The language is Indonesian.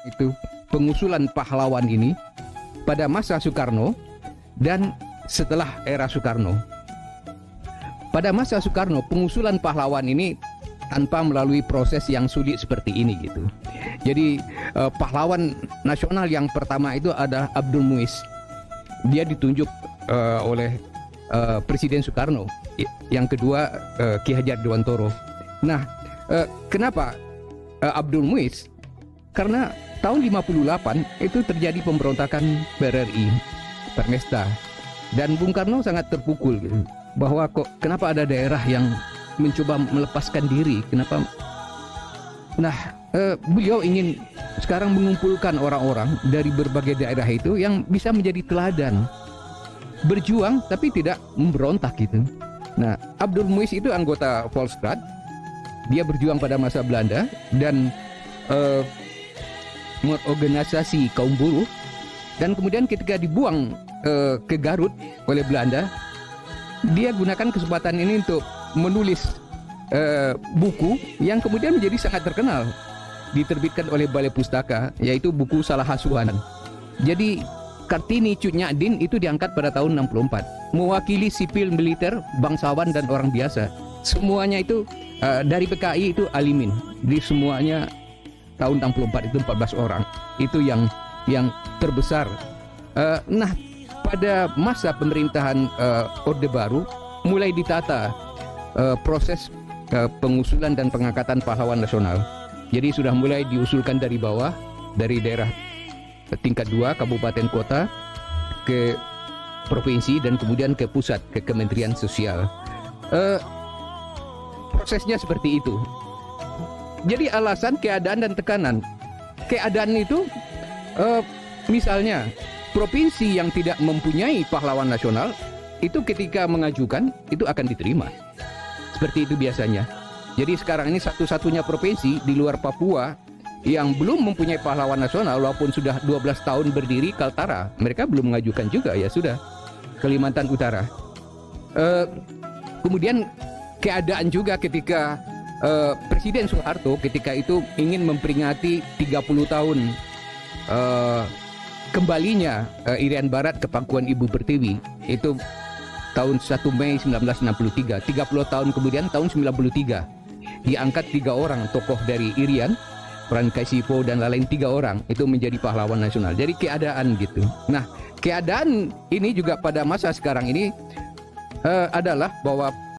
itu pengusulan pahlawan ini pada masa Soekarno dan setelah era Soekarno. Pada masa Soekarno, pengusulan pahlawan ini tanpa melalui proses yang sulit seperti ini gitu. Jadi pahlawan nasional yang pertama itu ada Abdul Muiz. Dia ditunjuk oleh Presiden Soekarno. Yang kedua Ki Hajar Dewantoro. Nah, kenapa Abdul Muiz? Karena tahun 58 itu terjadi pemberontakan PRRI, Permesta. Dan Bung Karno sangat terpukul gitu, bahwa kenapa ada daerah yang mencoba melepaskan diri, kenapa? Nah, beliau ingin sekarang mengumpulkan orang-orang dari berbagai daerah itu yang bisa menjadi teladan, berjuang tapi tidak memberontak gitu. Nah, Abdul Muiz itu anggota Volksraad, dia berjuang pada masa Belanda dan mengorganisasi kaum buruh, dan kemudian ketika dibuang ke Garut oleh Belanda, dia gunakan kesempatan ini untuk menulis buku yang kemudian menjadi sangat terkenal, diterbitkan oleh Balai Pustaka, yaitu buku Salah Hasuhan. Jadi Kartini Cut Nyak Dien itu diangkat pada tahun 64, mewakili sipil, militer, bangsawan dan orang biasa. Semuanya itu dari PKI itu alimin. Jadi semuanya tahun 64 itu 14 orang. Itu yang terbesar. Nah, pada masa pemerintahan Orde Baru mulai ditata proses pengusulan dan pengangkatan pahlawan nasional. Jadi sudah mulai diusulkan dari bawah, dari daerah tingkat 2, kabupaten kota, ke provinsi, dan kemudian ke pusat, ke Kementerian Sosial. Prosesnya seperti itu. Jadi alasan keadaan dan tekanan. Keadaan itu misalnya provinsi yang tidak mempunyai pahlawan nasional itu ketika mengajukan itu akan diterima. Seperti itu biasanya. Jadi sekarang ini satu-satunya provinsi di luar Papua yang belum mempunyai pahlawan nasional walaupun sudah 12 tahun berdiri, Kaltara. Mereka belum mengajukan juga, ya sudah. Kalimantan Utara. Kemudian keadaan juga ketika Presiden Soeharto ketika itu ingin memperingati 30 tahun kembalinya Irian Barat ke pangkuan Ibu Pertiwi. Itu tahun 1 Mei 1963. 30 tahun kemudian, tahun 93, diangkat 3 orang tokoh dari Irian, Frankai Sipo dan lain 3 orang itu menjadi pahlawan nasional. Jadi keadaan gitu. Nah, keadaan ini juga pada masa sekarang ini adalah bahwa